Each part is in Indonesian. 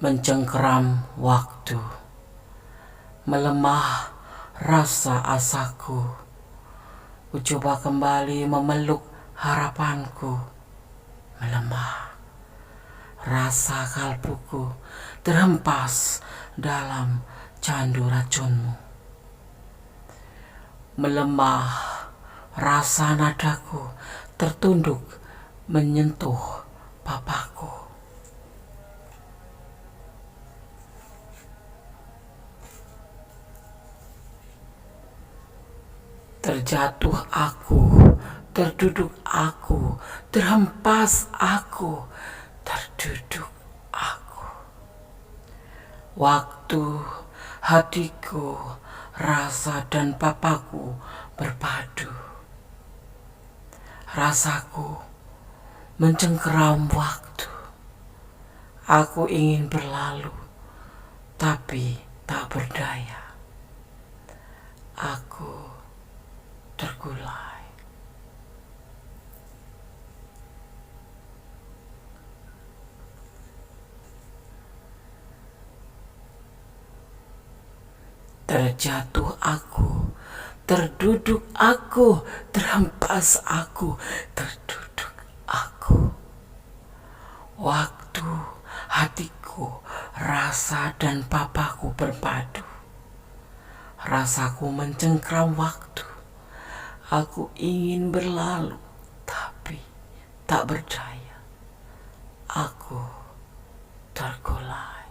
Mencengkeram waktu, melemah rasa asaku. Ku coba kembali memeluk harapanku. Melemah rasa kalbuku, terhempas dalam candu racunmu. Melemah rasa nadaku, tertunduk menyentuh papaku. Terjatuh aku, terduduk aku, terhempas aku, terduduk aku. Waktu, hatiku, rasa dan papaku berpadu. Rasaku mencengkeram waktu. Aku ingin berlalu, tapi tak berdaya. Aku tergulai. Terjatuh aku, terduduk aku, terhempas aku, terduduk aku. Waktu, hatiku, rasa dan papaku berpadu. Rasaku mencengkeram waktu. Aku ingin berlalu, tapi tak berdaya. Aku tergulai.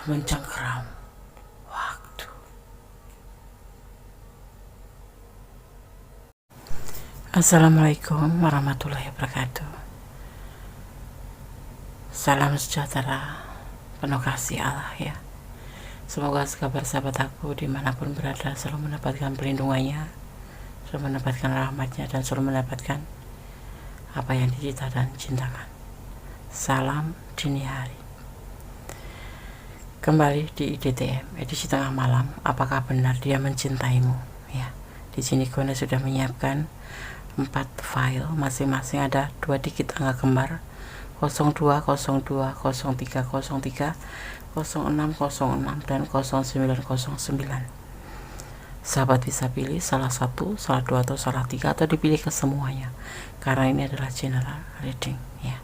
Mencengkeram waktu. Assalamualaikum warahmatullahi wabarakatuh. Salam sejahtera, penuh kasih Allah ya. Semoga kabar sahabat aku dimanapun berada selalu mendapatkan perlindungannya, selalu mendapatkan rahmatnya, dan selalu mendapatkan apa yang dicita dan cintakan. Salam dini hari. Kembali di IDTM edisi tengah malam. Apakah benar dia mencintaimu? Ya, di sini Gona sudah menyiapkan 4 file, masing-masing ada 2 digit angka kembar 02, 02, 03, 03, 0606 dan 0909. Sahabat bisa pilih salah satu, salah dua, atau salah tiga, atau dipilih ke semuanya, karena ini adalah general reading ya.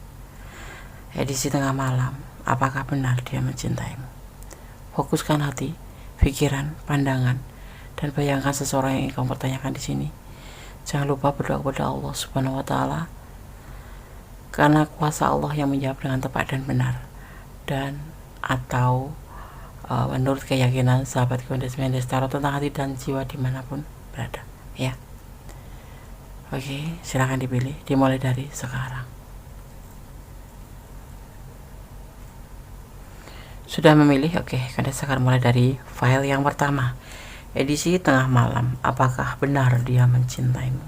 Edisi tengah malam. Apakah benar dia mencintaimu? Fokuskan hati, pikiran, pandangan, dan bayangkan seseorang yang ingin kamu pertanyakan di sini. Jangan lupa berdoa kepada Allah Subhanahu wa Ta'ala, karena kuasa Allah yang menjawab dengan tepat dan benar, dan atau menurut keyakinan sahabat Kondes Mendes Tarot tentang hati dan jiwa dimanapun berada ya. Oke, silahkan dipilih, dimulai dari sekarang. Sudah memilih? Oke, Kondes akan mulai dari file yang pertama, edisi tengah malam. Apakah benar dia mencintaimu?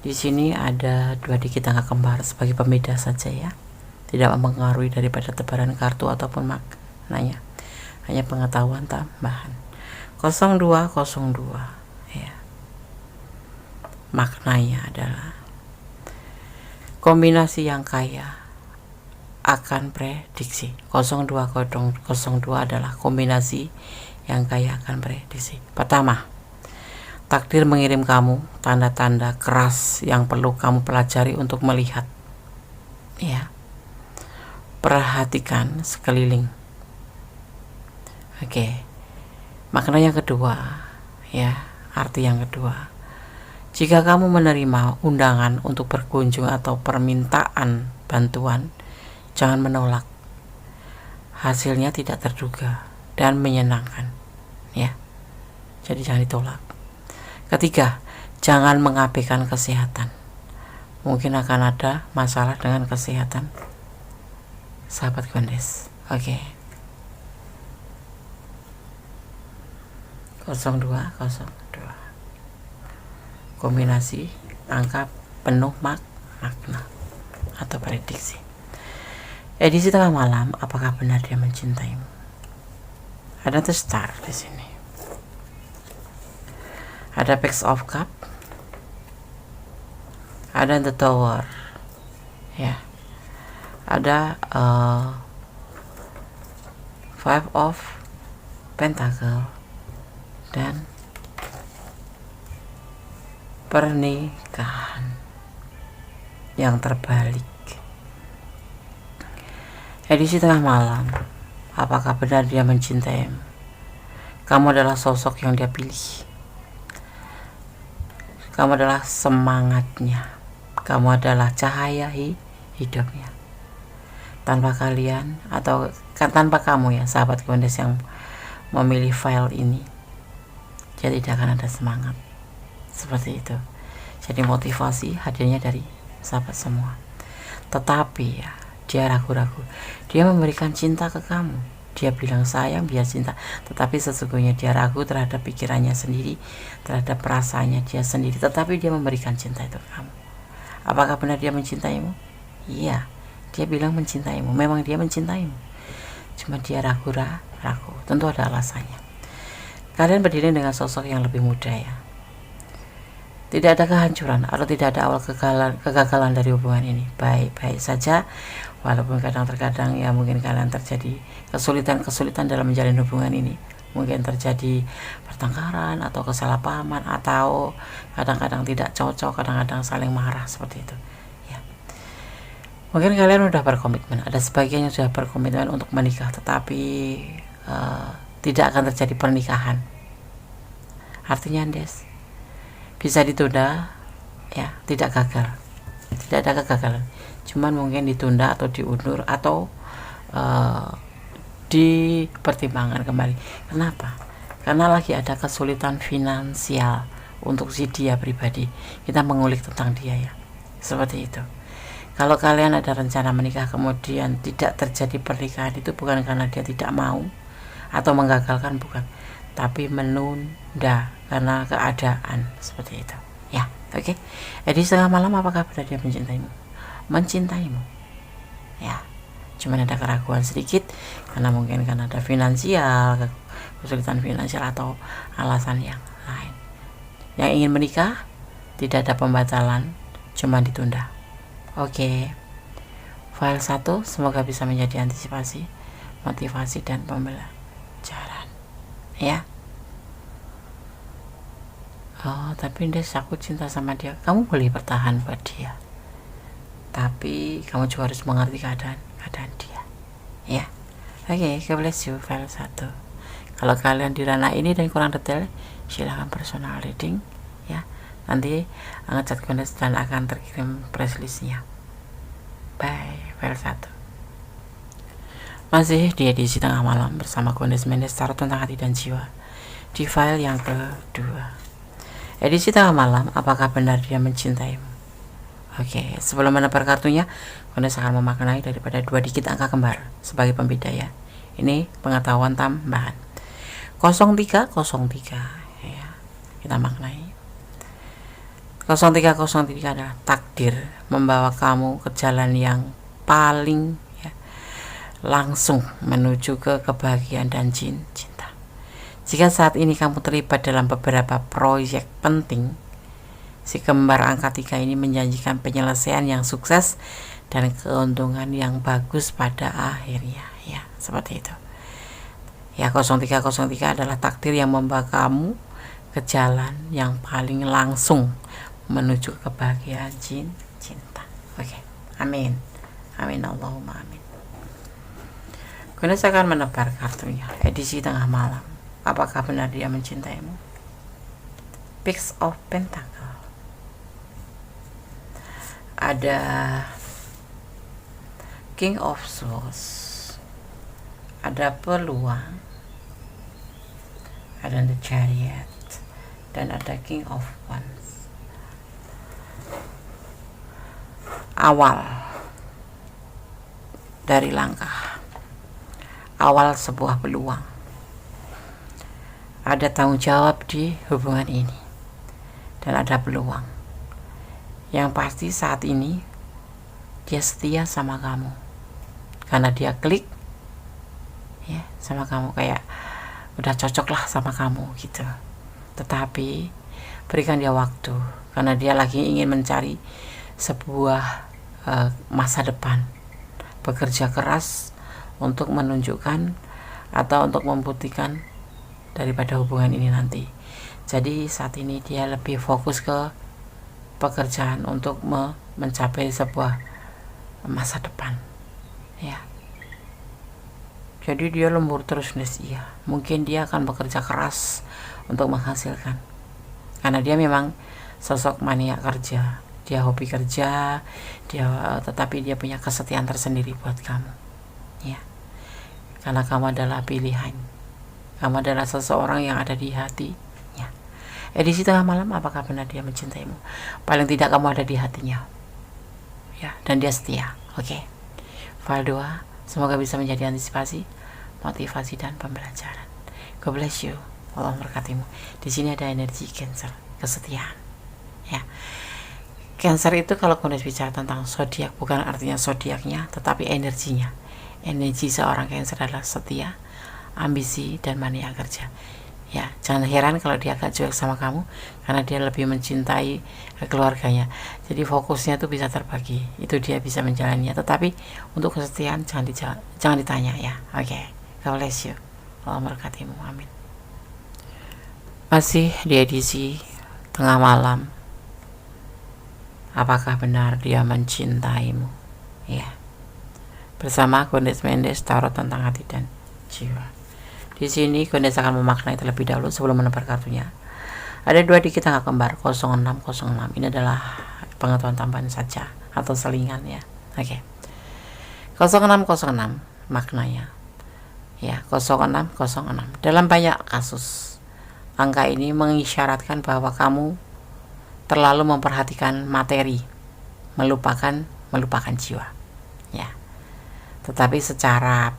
Di sini ada 2 digit angka kembar sebagai pembeda saja ya, tidak mempengaruhi daripada tebaran kartu ataupun maknanya, hanya pengetahuan tambahan. 0202 ya. Maknanya adalah kombinasi yang kaya akan prediksi. 0202 adalah kombinasi yang kaya akan prediksi. Pertama, takdir mengirim kamu tanda-tanda keras yang perlu kamu pelajari untuk melihat ya. Perhatikan sekeliling. Oke. Makna yang kedua ya, arti yang kedua. Jika kamu menerima undangan untuk berkunjung atau permintaan bantuan, jangan menolak. Hasilnya tidak terduga dan menyenangkan ya. Jadi jangan ditolak. Ketiga, jangan mengabaikan kesehatan. Mungkin akan ada masalah dengan kesehatan sahabat Kondes. Oke. 0202 kombinasi angka penuh makna atau prediksi. Edisi tengah malam. Apakah benar dia mencintaimu? Ada the star di sini. Ada Page of Cup, ada the Tower ya. ada Five of Pentacle dan pernikahan yang terbalik. Edisi tengah malam, apakah benar dia mencintaimu? Kamu adalah sosok yang dia pilih. Kamu adalah semangatnya. Kamu adalah cahaya hidupnya. Tanpa kalian atau tanpa kamu ya sahabat Kondes yang memilih file ini, dia tidak akan ada semangat. Seperti itu. Jadi motivasi hadirnya dari sahabat semua. Tetapi ya, dia ragu-ragu. Dia memberikan cinta ke kamu. Dia bilang sayang biar cinta. Tetapi sesungguhnya dia ragu terhadap pikirannya sendiri, terhadap perasaannya dia sendiri. Tetapi dia memberikan cinta itu ke kamu. Apakah benar dia mencintaimu? Iya, dia bilang mencintaimu. Memang dia mencintaimu. Cuma dia ragu. Tentu ada alasannya. Kalian berdiri dengan sosok yang lebih muda ya. Tidak ada kehancuran atau tidak ada awal kegagalan dari hubungan ini. Baik-baik saja, walaupun kadang-terkadang ya mungkin kalian terjadi kesulitan dalam menjalin hubungan ini. Mungkin terjadi pertengkaran atau kesalahpahaman atau kadang-kadang tidak cocok, kadang-kadang saling marah seperti itu. Ya. Mungkin kalian sudah berkomitmen, ada sebagian yang sudah berkomitmen untuk menikah, tetapi tidak akan terjadi pernikahan. Artinya bisa ditunda ya, tidak gagal, tidak ada kegagalan, cuman mungkin ditunda atau diundur atau dipertimbangkan kembali. Kenapa? Karena lagi ada kesulitan finansial untuk si dia pribadi. Kita mengulik tentang dia ya, seperti itu. Kalau kalian ada rencana menikah kemudian tidak terjadi pernikahan, itu bukan karena dia tidak mau atau menggagalkan, bukan, tapi menunda karena keadaan seperti itu ya. Oke. Jadi setengah malam, apakah benar dia mencintaimu ya, cuman ada keraguan sedikit karena mungkin karena ada finansial, kesulitan finansial atau alasan yang lain. Yang ingin menikah tidak ada pembatalan, cuma ditunda. Oke. File 1 semoga bisa menjadi antisipasi, motivasi dan pembelajaran ya. Oh, tapi aku cinta sama dia. Kamu boleh bertahan buat dia, tapi kamu juga harus mengerti keadaan dia ya. Oke, God bless you. File 1. Kalau kalian di ranah ini dan kurang detail, silahkan personal reading ya. Nanti ngechat Kondes dan akan terkirim press listnya. Bye. File 1 masih di edisi tengah malam bersama Kondes Mendes Tarot tentang hati dan jiwa di file yang kedua. Edisi tengah malam, apakah benar dia mencintaimu? Oke, sebelum menebar kartunya, Kondes akan memaknai daripada 2 digit angka kembar sebagai pembeda ya. Ini pengetahuan tambahan. 0303 ya. Kita maknai. 0303 adalah takdir membawa kamu ke jalan yang paling ya, langsung menuju ke kebahagiaan dan cinta. Jika saat ini kamu terlibat dalam beberapa proyek penting, si kembar angka 3 ini menjanjikan penyelesaian yang sukses dan keuntungan yang bagus pada akhirnya ya, seperti itu ya. 0303 adalah takdir yang membawa kamu ke jalan yang paling langsung menuju kebahagiaan cinta. Oke. Amin Allahumma amin. Kondes akan menebar kartunya edisi tengah malam. Apakah benar dia mencintaimu? Pix of Pentacle. Ada King of Swords. Ada peluang. Ada The Chariot. Dan ada King of Wands. Awal dari langkah. Awal sebuah peluang. Ada tanggung jawab di hubungan ini dan ada peluang. Yang pasti saat ini dia setia sama kamu karena dia klik ya sama kamu, kayak udah cocok lah sama kamu gitu. Tetapi berikan dia waktu karena dia lagi ingin mencari sebuah masa depan bekerja keras untuk menunjukkan atau untuk membuktikan daripada hubungan ini nanti. Jadi saat ini dia lebih fokus ke pekerjaan untuk mencapai sebuah masa depan, ya. Jadi dia lembur terus, Nes. Iya, mungkin dia akan bekerja keras untuk menghasilkan, karena dia memang sosok mania kerja, dia hobi kerja, tetapi dia punya kesetiaan tersendiri buat kamu, ya. Karena kamu adalah pilihan, kamu adalah seseorang yang ada di hati. Edisi tengah malam, apakah benar dia mencintaimu? Paling tidak kamu ada di hatinya, ya, dan dia setia. Oke. File 2, semoga bisa menjadi antisipasi, motivasi, dan pembelajaran. God bless you. Allah memberkatimu. Di sini ada energi Cancer, kesetiaan, ya. Cancer itu kalau kondisi bicara tentang zodiak, bukan artinya zodiaknya, tetapi energinya. Energi seorang Cancer adalah setia, ambisi, dan mania kerja. Ya, jangan heran kalau dia agak cuek sama kamu, karena dia lebih mencintai keluarganya. Jadi fokusnya tuh bisa terbagi, itu dia bisa menjalaninya. Tetapi untuk kesetiaan jangan ditanya, ya. Oke. God bless you. Allah memberkatimu. Amin. Masih di edisi tengah malam, apakah benar dia mencintaimu? Ya. Bersama Gondes Mendes, tarot tentang hati dan jiwa. Di sini Gondes akan memaknai terlebih dahulu sebelum menebar kartunya. Ada 2 dikit angka kembar 0606. Ini adalah pengetahuan tambahan saja atau selingan, ya. Oke. 0606 maknanya, ya. 0606 dalam banyak kasus angka ini mengisyaratkan bahwa kamu terlalu memperhatikan materi, melupakan jiwa, ya. Tetapi secara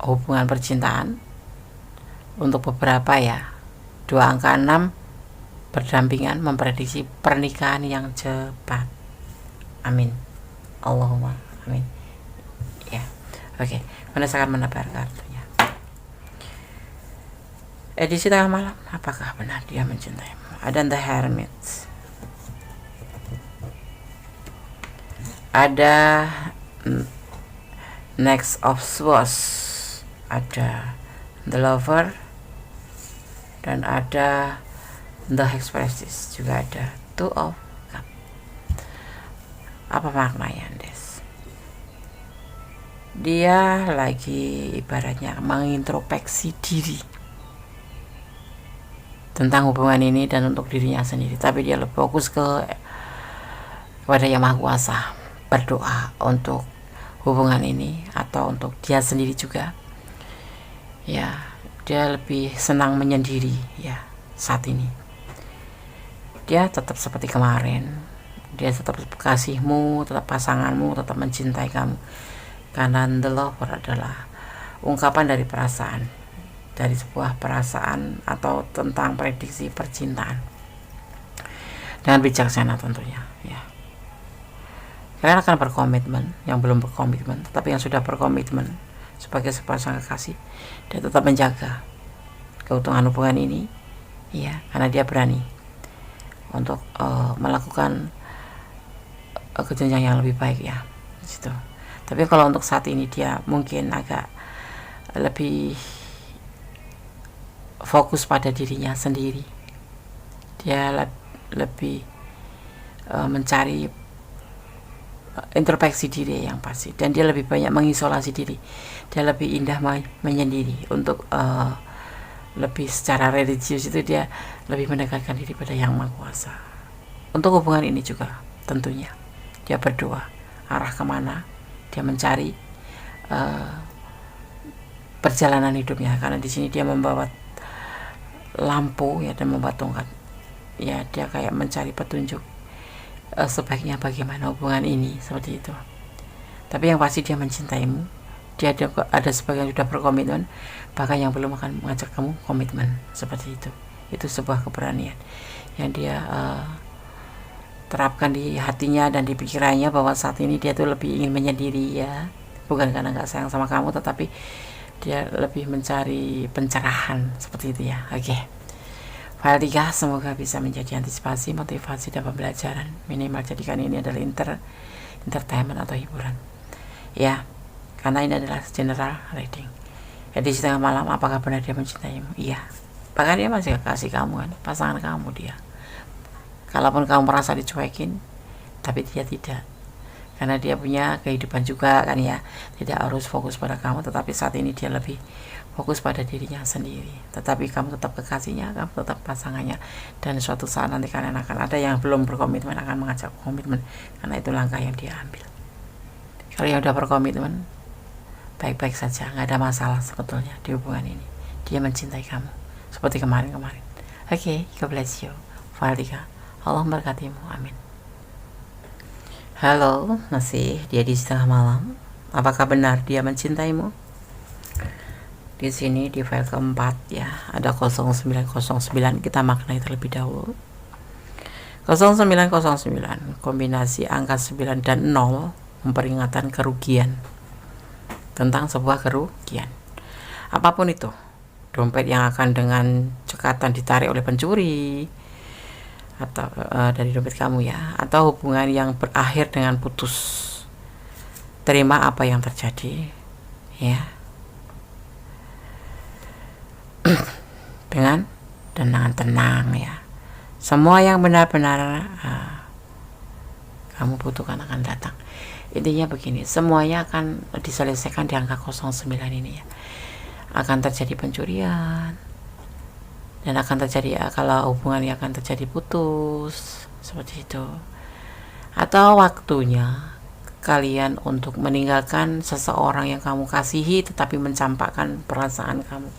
hubungan percintaan, untuk beberapa, ya, 2 angka 6 berdampingan memprediksi pernikahan yang cepat. Amin. Allahumma amin. Ya. Oke. Gondes akan menebar kartunya. Edisi tengah malam, apakah benar dia mencintaimu? Ada The Hermit, ada Next of Swords, ada The Lover, dan ada The Expresses, juga ada Two of Cups. Apa maknanya, Des? Dia lagi ibaratnya mengintrospeksi diri tentang hubungan ini dan untuk dirinya sendiri, tapi dia lebih fokus kepada Yang Maha Kuasa, berdoa untuk hubungan ini atau untuk dia sendiri juga, ya. Dia lebih senang menyendiri, ya, saat ini. Dia tetap seperti kemarin, dia tetap kasihmu, tetap pasanganmu, tetap mencintai kamu, karena The Lover adalah ungkapan dari perasaan, dari sebuah perasaan atau tentang prediksi percintaan dengan bijaksana tentunya, ya. Kalian akan berkomitmen, yang belum berkomitmen, tetapi yang sudah berkomitmen sebagai sepasang kekasih, dia tetap menjaga keutuhan hubungan ini, ya, karena dia berani untuk melakukan ke jenjang yang lebih baik, ya, gitu. Tapi kalau untuk saat ini dia mungkin agak lebih fokus pada dirinya sendiri. Dia lebih mencari introspeksi diri yang pasti, dan dia lebih banyak mengisolasi diri. Dia lebih indah menyendiri. Untuk lebih secara religius itu dia lebih mendekatkan diri pada Yang Maha Kuasa. Untuk hubungan ini juga tentunya dia berdoa arah kemana, dia mencari perjalanan hidupnya, karena di sini dia membawa lampu, ya, dan membawa tongkat, ya. Dia kayak mencari petunjuk sebaiknya bagaimana hubungan ini, seperti itu. Tapi yang pasti dia mencintaimu. Dia ada sebagian sudah berkomitmen, bahkan yang belum akan mengajak kamu komitmen, seperti itu. Itu sebuah keberanian yang dia terapkan di hatinya dan di pikirannya, bahwa saat ini dia tuh lebih ingin menyendiri, ya, bukan karena nggak sayang sama kamu, tetapi dia lebih mencari pencerahan, seperti itu, ya. Oke. File 3, semoga bisa menjadi antisipasi, motivasi, dan pembelajaran. Minimal jadikan ini adalah entertainment atau hiburan, ya. karena ini adalah general reading. Jadi di tengah malam, apakah benar dia mencintaimu? Iya. Bahkan dia masih kasih kamu kan, pasangan kamu dia. Kalaupun kamu merasa dicuekin, tapi dia tidak, karena dia punya kehidupan juga kan ya, tidak harus fokus pada kamu, tetapi saat ini dia lebih fokus pada dirinya sendiri. Tetapi kamu tetap kekasihnya, kamu tetap pasangannya, dan suatu saat nanti kalian akan ada yang belum berkomitmen akan mengajak komitmen, karena itu langkah yang dia ambil. Kalau yang udah berkomitmen, baik-baik saja, nggak ada masalah sebetulnya di hubungan ini. Dia mencintai kamu seperti kemarin-kemarin. Oke, God bless you. File 3. Allah memberkatimu. Amin. Halo, masih dia di tengah malam. Apakah benar dia mencintaimu? Di sini di file keempat ya, ada 0909. Kita maknai terlebih dahulu. 0909 kombinasi angka 9 dan 0 memperingatkan kerugian, tentang sebuah kerugian. Apapun itu, dompet yang akan dengan cekatan ditarik oleh pencuri, atau dari dompet kamu ya, atau hubungan yang berakhir dengan putus. Terima apa yang terjadi ya, dengan tenang ya. Semua yang benar-benar kamu butuhkan akan datang. Intinya begini, semuanya akan diselesaikan di angka 09 ini ya. Akan terjadi pencurian, dan akan terjadi ya, kalau hubungan yang akan terjadi putus seperti itu, atau waktunya kalian untuk meninggalkan seseorang yang kamu kasihi tetapi mencampakkan perasaan kamu,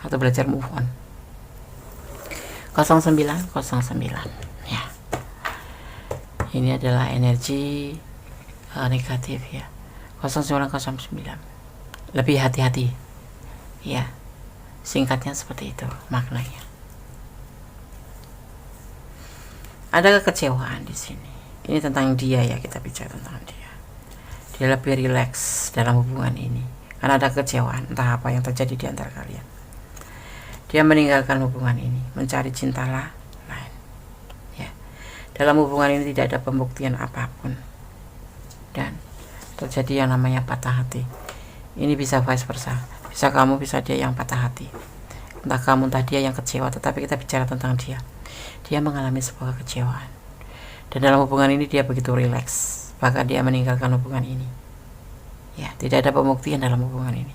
atau belajar move on. 0909 ya, ini adalah energi negatif ya. 0909 lebih hati-hati ya, singkatnya seperti itu maknanya. Ada kekecewaan di sini. Ini tentang dia ya, kita bicara tentang dia. Dia lebih rileks dalam hubungan ini karena ada kekecewaan, entah apa yang terjadi di antara kalian. Dia meninggalkan hubungan ini, mencari cinta lain ya. Dalam hubungan ini tidak ada pembuktian apapun, dan terjadi yang namanya patah hati. Ini bisa vice versa, bisa kamu, bisa dia yang patah hati, entah kamu entah dia yang kecewa. Tetapi kita bicara tentang dia mengalami sebuah kekecewaan, dan dalam hubungan ini dia begitu rileks, bahkan dia meninggalkan hubungan ini ya. Tidak ada pembuktian dalam hubungan ini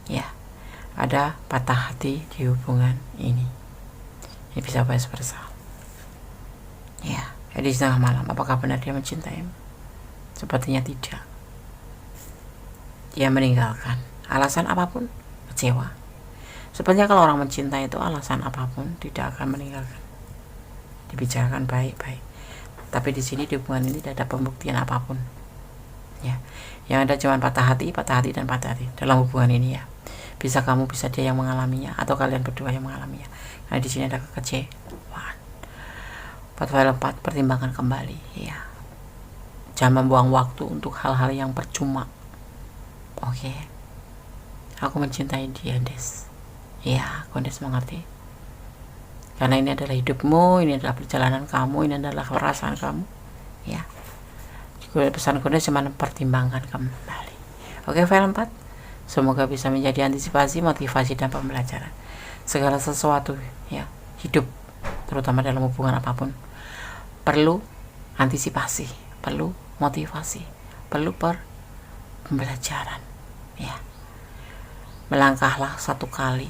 ya, ada patah hati di hubungan ini. Ini bisa vice versa ya. Jadi di tengah malam, apakah benar dia mencintaimu? Sepertinya tidak. Dia meninggalkan, alasan apapun, kecewa. Sebenarnya kalau orang mencintai itu alasan apapun tidak akan meninggalkan. Dibicarakan baik-baik. Tapi di sini di hubungan ini tidak ada pembuktian apapun. Ya, yang ada cuma patah hati dan patah hati dalam hubungan ini ya. Bisa kamu, bisa dia yang mengalaminya, atau kalian berdua yang mengalaminya. Nah di sini ada kekecewaan. 4 pertimbangkan kembali ya. Jangan membuang waktu untuk hal-hal yang percuma. Oke. Aku mencintai dia, Des. Ya, aku Des mengerti. Karena ini adalah hidupmu, ini adalah perjalanan kamu, ini adalah perasaan kamu. Ya. Pesan Des cuma pertimbangkan kembali. Oke, file 4. Semoga bisa menjadi antisipasi, motivasi, dan pembelajaran. Segala sesuatu ya, hidup, terutama dalam hubungan apapun, perlu antisipasi, perlu motivasi, perlu pembelajaran ya. Melangkahlah 1 kali,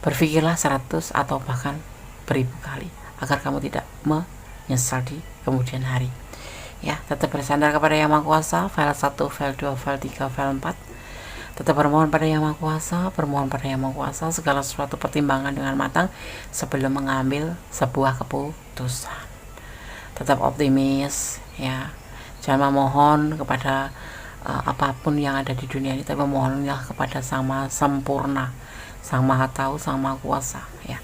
berpikirlah 100 atau bahkan 1000 kali, agar kamu tidak menyesal di kemudian hari ya. Tetap bersandar kepada Yang Maha Kuasa. File 1, file 2, file 3, file 4. Tetap bermohon pada Yang Maha Kuasa, bermohon pada Yang Maha Kuasa, segala sesuatu pertimbangkan dengan matang sebelum mengambil sebuah keputusan. Tetap optimis ya. Jangan memohon kepada apapun yang ada di dunia ini, tapi memohonlah kepada Sang Maha Sempurna, Sang Maha Tahu, Sang Maha Kuasa ya.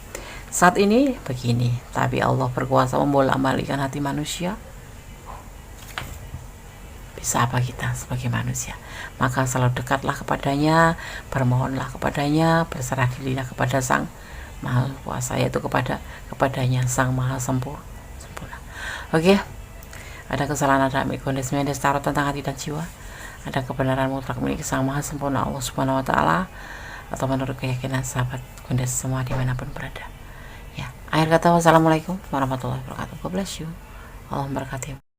Saat ini begini, tapi Allah berkuasa membolak-balikkan hati manusia. Bisa apa kita sebagai manusia? Maka selalu dekatlah kepadanya, bermohonlah kepadanya, berserah dirilah kepada Sang Maha Kuasa, yaitu kepadanya Sang Maha Sempurna. Oke, ada kesalahan, ada mikronisme tarot tentang hati dan jiwa. ada kebenaran mutlak milik Sang Maha Sempurna Allah Subhanahu wa Ta'ala, atau menurut keyakinan sahabat Bunda semua dimanapun berada. Ya, akhir kata, wassalamualaikum warahmatullahi wabarakatuh. God bless you. Allah memberkati.